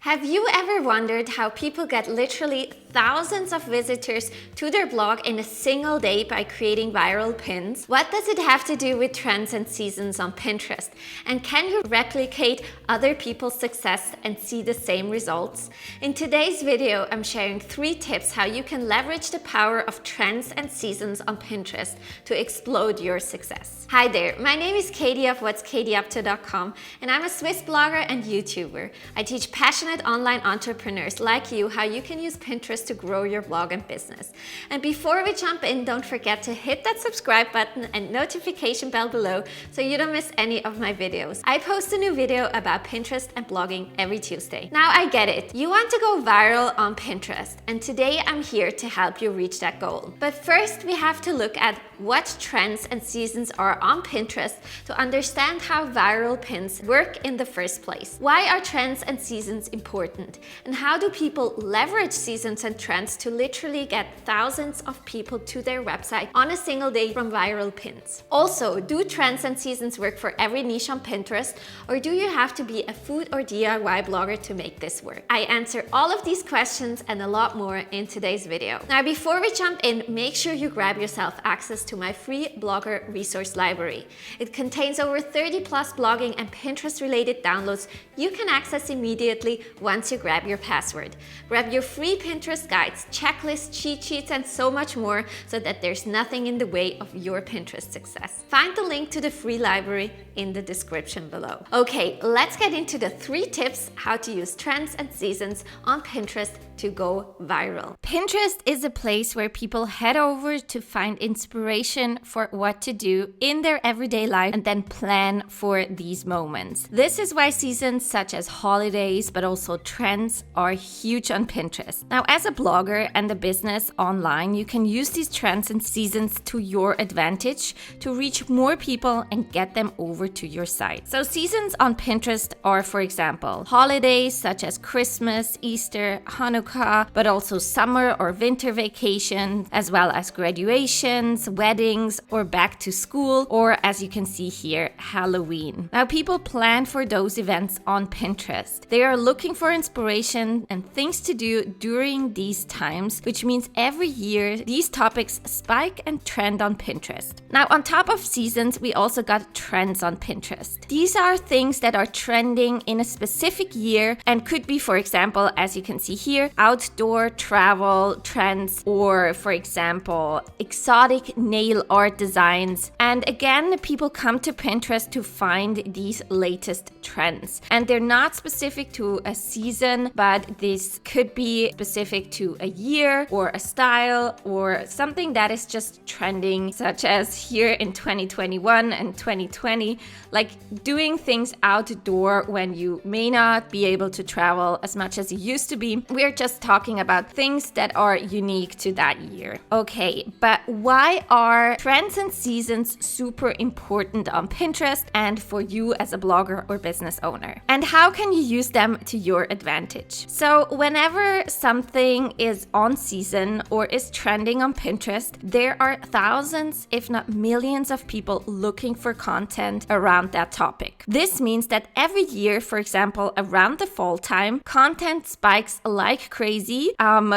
Have you ever wondered how people get literally thousands of visitors to their blog in a single day by creating viral pins? What does it have to do with trends and seasons on Pinterest? And can you replicate other people's success and see the same results? In today's video, I'm sharing 3 tips how you can leverage the power of trends and seasons on Pinterest to explode your success. Hi there, my name is Katie of whatskatieupto.com, and I'm a Swiss blogger and YouTuber. I teach passionate online entrepreneurs like you how you can use Pinterest to grow your blog and business. And before we jump in, don't forget to hit that subscribe button and notification bell below so you don't miss any of my videos. I post a new video about Pinterest and blogging every Tuesday. Now I get it, you want to go viral on Pinterest, and today I'm here to help you reach that goal. But first we have to look at what trends and seasons are on Pinterest to understand how viral pins work in the first place. Why are trends and seasons important? And how do people leverage seasons and trends to literally get thousands of people to their website on a single day from viral pins? Also, do trends and seasons work for every niche on Pinterest, or do you have to be a food or DIY blogger to make this work? I answer all of these questions and a lot more in today's video. Now, before we jump in, make sure you grab yourself access to my free blogger resource library. It contains over 30 plus blogging and Pinterest related downloads you can access immediately once you grab your password. Grab your free Pinterest guides, checklists, cheat sheets, and so much more so that there's nothing in the way of your Pinterest success. Find the link to the free library in the description below. Okay, let's get into the 3 tips how to use trends and seasons on Pinterest to go viral. Pinterest is a place where people head over to find inspiration for what to do in their everyday life and then plan for these moments. This is why seasons such as holidays, but also trends, are huge on Pinterest. Now, as a blogger and a business online, you can use these trends and seasons to your advantage to reach more people and get them over to your site. So seasons on Pinterest are, for example, holidays such as Christmas, Easter, Hanukkah, but also summer or winter vacation, as well as graduations, weddings, or back to school, or as you can see here, Halloween. Now, people plan for those events on Pinterest. They are looking for inspiration and things to do during these times, which means every year these topics spike and trend on Pinterest. Now, on top of seasons, we also got trends on Pinterest. These are things that are trending in a specific year and could be, for example, as you can see here, outdoor travel trends, or for example, exotic nail art designs. And again, people come to Pinterest to find these latest trends. And they're not specific to a season, but this could be specific to a year or a style or something that is just trending, such as here in 2021 and 2020, like doing things outdoor when you may not be able to travel as much as you used to be. We're just talking about things that are unique to that year. Okay, but why are trends and seasons super important on Pinterest and for you as a blogger or business owner? And how can you use them to your advantage? So whenever something is on season or is trending on Pinterest, there are thousands, if not millions of people looking for content around that topic. This means that every year, for example, around the fall time, content spikes like crazy.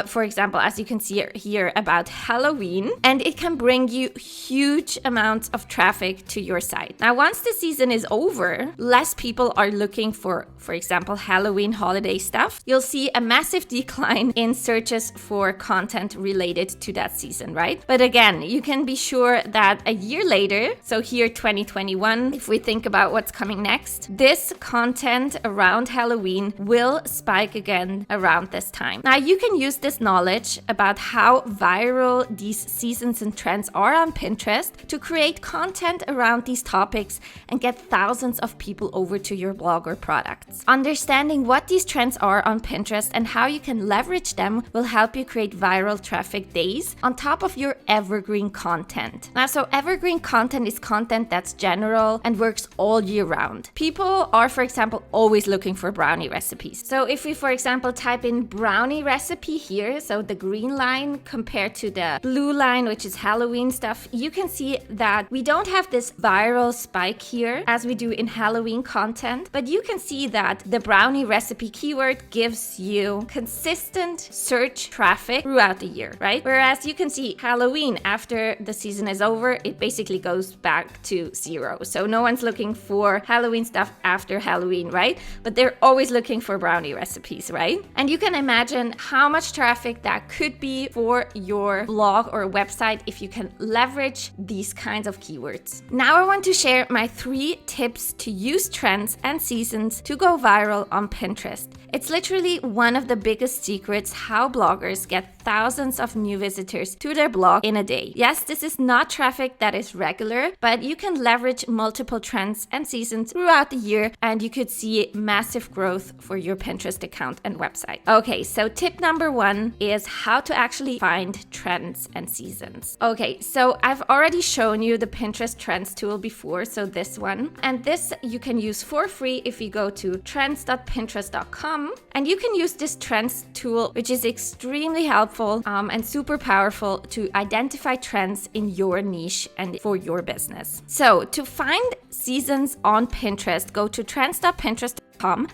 For example, as you can see here about Halloween, and it can bring you huge amounts of traffic to your site. Now, once the season is over, less people are looking for example, Halloween holiday stuff. You'll see a massive decline in searches for content related to that season, right? But again, you can be sure that a year later, so here 2021, if we think about what's coming next, this content around Halloween will spike again around this time. Now, you can use this knowledge about how viral these seasons and trends are on Pinterest to create content around these topics and get thousands of people over to your blog or products. Understanding what these trends are on Pinterest and how you can leverage them will help you create viral traffic days on top of your evergreen content. Now, so evergreen content is content that's general and works all year round. People are, for example, always looking for brownie recipes. So if we, for example, type in brownie recipe here, so the green line compared to the blue line, which is Halloween stuff, you can see that we don't have this viral spike here as we do in Halloween content, but you can see that the brownie recipe recipe keyword gives you consistent search traffic throughout the year, right? Whereas you can see Halloween, after the season is over, it basically goes back to 0. So no one's looking for Halloween stuff after Halloween, right? But they're always looking for brownie recipes, right? And you can imagine how much traffic that could be for your blog or website if you can leverage these kinds of keywords. Now I want to share my 3 tips to use trends and seasons to go viral on Pinterest. It's literally one of the biggest secrets how bloggers get thousands of new visitors to their blog in a day. Yes, this is not traffic that is regular, but you can leverage multiple trends and seasons throughout the year and you could see massive growth for your Pinterest account and website. Okay, so tip number 1 is how to actually find trends and seasons. Okay, so I've already shown you the Pinterest trends tool before, so this one. And this you can use for free if you go to trends.pinterest.com. And you can use this trends tool, which is extremely helpful and super powerful to identify trends in your niche and for your business. So to find seasons on Pinterest, go to trends.pinterest.com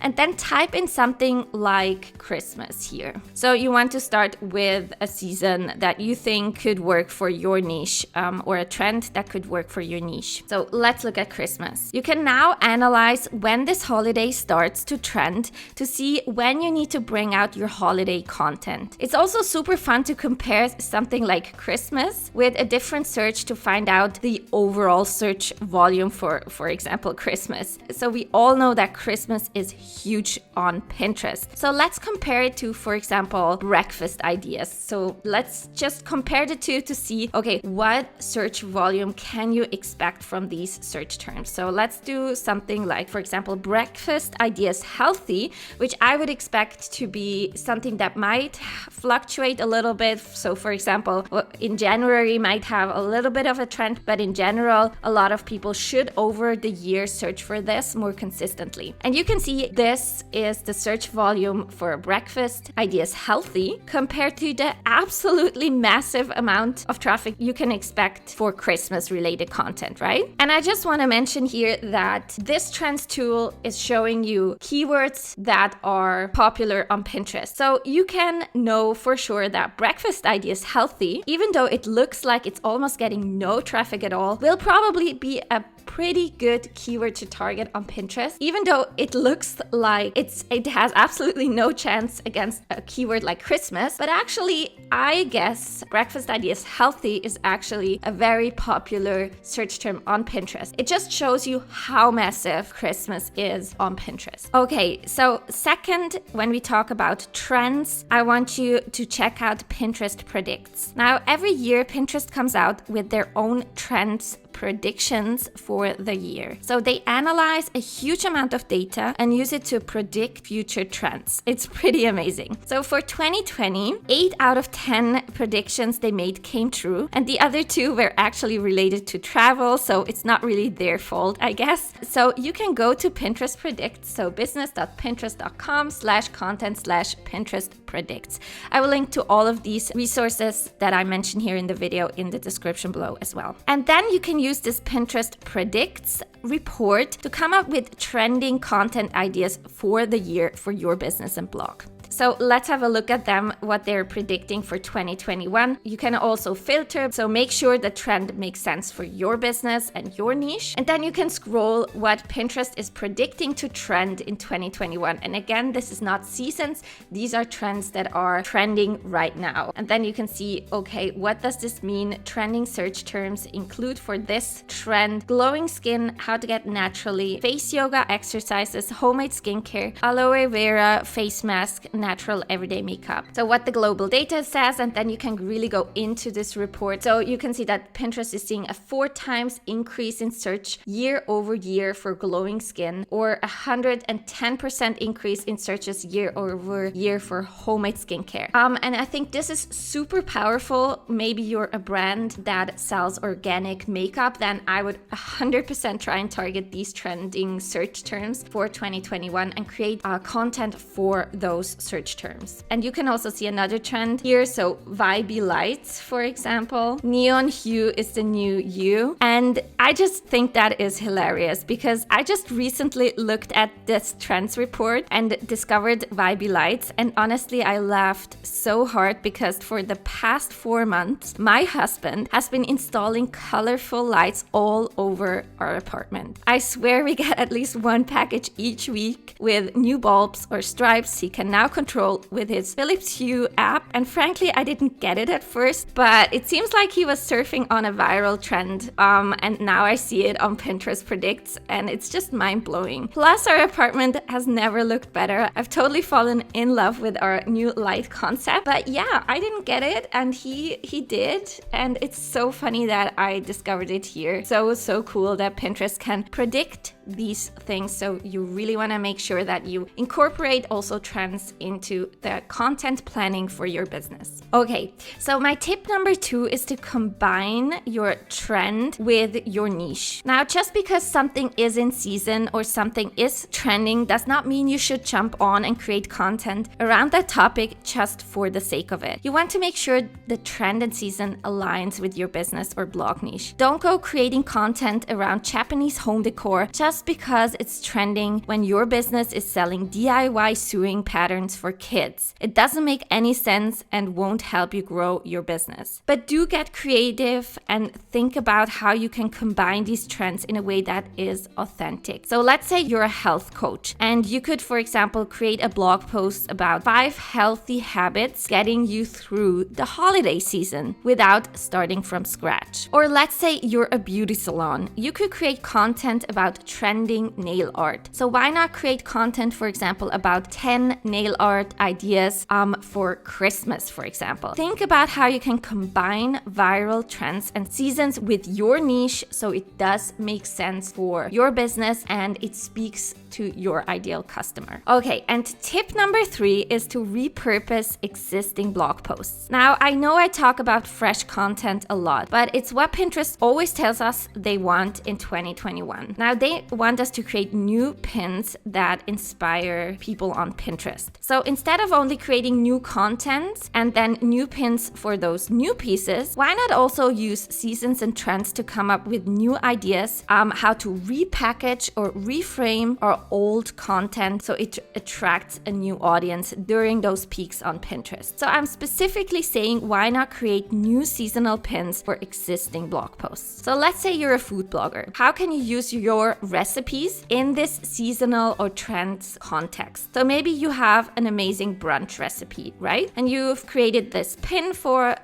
and then type in something like Christmas here. So you want to start with a season that you think could work for your niche or a trend that could work for your niche. So let's look at Christmas. You can now analyze when this holiday starts to trend to see when you need to bring out your holiday content. It's also super fun to compare something like Christmas with a different search to find out the overall search volume for example, Christmas. So we all know that Christmas is huge on Pinterest. So let's compare it to, for example, breakfast ideas. So let's just compare the two to see, okay, what search volume can you expect from these search terms? So let's do something like, for example, breakfast ideas healthy, which I would expect to be something that might fluctuate a little bit. So for example, in January might have a little bit of a trend, but in general, a lot of people should over the year search for this more consistently. And you can see this is the search volume for breakfast ideas healthy compared to the absolutely massive amount of traffic you can expect for Christmas related content, right? And I just want to mention here that this trends tool is showing you keywords that are popular on Pinterest. So you can know for sure that breakfast ideas healthy, even though it looks like it's almost getting no traffic at all, will probably be a pretty good keyword to target on Pinterest, even though it looks like it has absolutely no chance against a keyword like Christmas. But actually, I guess breakfast ideas healthy is actually a very popular search term on Pinterest. It just shows you how massive Christmas is on Pinterest. Okay, so second, when we talk about trends, I want you to check out Pinterest Predicts. Now, every year Pinterest comes out with their own trends predictions for the year. So they analyze a huge amount of data and use it to predict future trends. It's pretty amazing. So for 2020, 8 out of 10 predictions they made came true, and the other 2 were actually related to travel, so it's not really their fault, I guess. So you can go to Pinterest Predicts, so business.pinterest.com/content/Pinterest Predicts. I will link to all of these resources that I mentioned here in the video in the description below as well. And then you can use this Pinterest Predicts report to come up with trending content ideas for the year for your business and blog. So let's have a look at them, what they're predicting for 2021. You can also filter, so make sure the trend makes sense for your business and your niche. And then you can scroll what Pinterest is predicting to trend in 2021. And again, this is not seasons. These are trends that are trending right now. And then you can see, okay, what does this mean? Trending search terms include for this trend: glowing skin, how to get naturally, face yoga exercises, homemade skincare, aloe vera face mask, natural everyday makeup. So what the global data says, and then you can really go into this report. So you can see that Pinterest is seeing a 4 times increase in search year over year for glowing skin, or 110% increase in searches year over year for homemade skincare. And I think this is super powerful. Maybe you're a brand that sells organic makeup up, then I would 100% try and target these trending search terms for 2021 and create content for those search terms. And you can also see another trend here. So vibey lights, for example. Neon hue is the new you. And I just think that is hilarious because I just recently looked at this trends report and discovered vibey lights. And honestly, I laughed so hard because for the past 4 months, my husband has been installing colorful lights all over our apartment. I swear we get at least one package each week with new bulbs or stripes he can now control with his Philips Hue app. And frankly, I didn't get it at first, but it seems like he was surfing on a viral trend. And now I see it on Pinterest Predicts, and it's just mind-blowing. Plus, our apartment has never looked better. I've totally fallen in love with our new light concept. But yeah, I didn't get it, and he did. And it's so funny that I discovered it here. So cool that Pinterest can predict these things. So you really want to make sure that you incorporate also trends into the content planning for your business. Okay, so my tip number 2 is to combine your trend with your niche. Now, just because something is in season or something is trending does not mean you should jump on and create content around that topic just for the sake of it. You want to make sure the trend and season aligns with your business or blog niche. Don't go creating content around Japanese home decor just because it's trending when your business is selling DIY sewing patterns for kids. It doesn't make any sense and won't help you grow your business. But do get creative and think about how you can combine these trends in a way that is authentic. So let's say you're a health coach and you could, for example, create a blog post about 5 healthy habits getting you through the holiday season without starting from scratch. Or let's say you're a beauty salon. You could create content about trending nail art. So why not create content, for example, about 10 nail art ideas for Christmas, for example. Think about how you can combine viral trends and seasons with your niche so it does make sense for your business and it speaks to your ideal customer. Okay, and tip number 3 is to repurpose existing blog posts. Now, I know I talk about fresh content a lot, but it's what Pinterest always tells us they want in 2021. Now, they want us to create new pins that inspire people on Pinterest. So instead of only creating new content and then new pins for those new pieces, why not also use seasons and trends to come up with new ideas how to repackage or reframe our old content so it attracts a new audience during those peaks on Pinterest. So I'm specifically saying why not create new seasonal pins for existing blog posts. So let's say you're a food blogger. How can you use your recipes in this seasonal or trends context? So maybe you have an amazing brunch recipe, right? And you've created this pin for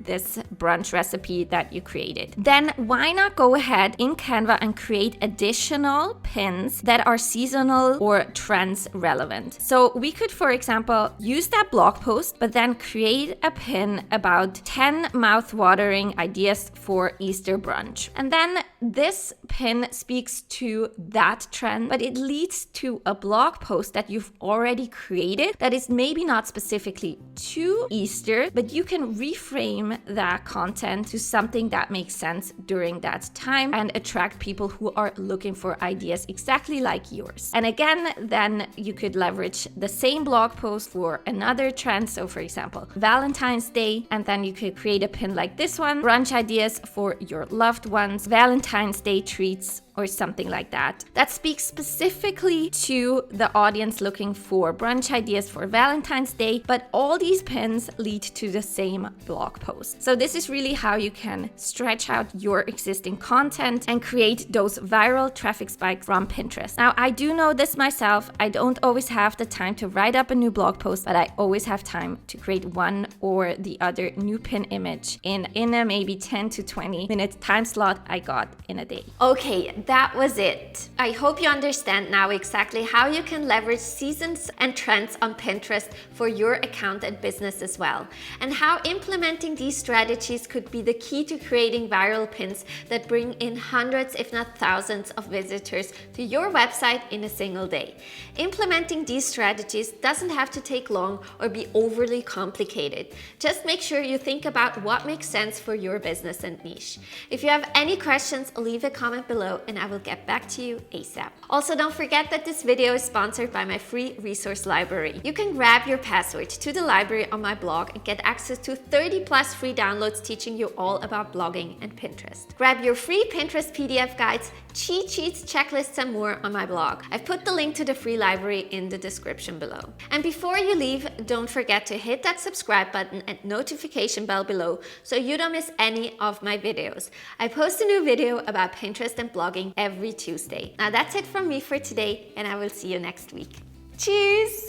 this brunch recipe that you created. Then why not go ahead in Canva and create additional pins that are seasonal or trends relevant? So we could, for example, use that blog post, but then create a pin about 10 mouth-watering ideas for Easter brunch. And then this pin speaks to that trend, but it leads to a blog post that you've already created that is maybe not specifically to Easter, but you can reframe that content to something that makes sense during that time and attract people who are looking for ideas exactly like yours. And again, then you could leverage the same blog post for another trend. So for example, Valentine's Day, and then you could create a pin like this one, brunch ideas for your loved ones, Valentine's Day treats, or something like that. That speaks specifically to the audience looking for brunch ideas for Valentine's Day, but all these pins lead to the same blog post. So this is really how you can stretch out your existing content and create those viral traffic spikes from Pinterest. Now, I do know this myself. I don't always have the time to write up a new blog post, but I always have time to create one or the other new pin image in a maybe 10 to 20 minute time slot I got in a day. Okay, that was it. I hope you understand now exactly how you can leverage seasons and trends on Pinterest for your account and business as well, and how implementing these strategies could be the key to creating viral pins that bring in hundreds, if not thousands, of visitors to your website in a single day. Implementing these strategies doesn't have to take long or be overly complicated. Just make sure you think about what makes sense for your business and niche. If you have any questions, leave a comment below and I will get back to you ASAP. Also, don't forget that this video is sponsored by my free resource library. You can grab your password to the library on my blog and get access to 30+ free downloads teaching you all about blogging and Pinterest. Grab your free Pinterest PDF guides, cheat sheets, checklists, and more on my blog. I've put the link to the free library in the description below. And before you leave, don't forget to hit that subscribe button and notification bell below so you don't miss any of my videos. I post a new video about Pinterest and blogging every Tuesday. Now that's it from me for today, and I will see you next week. Tschüss!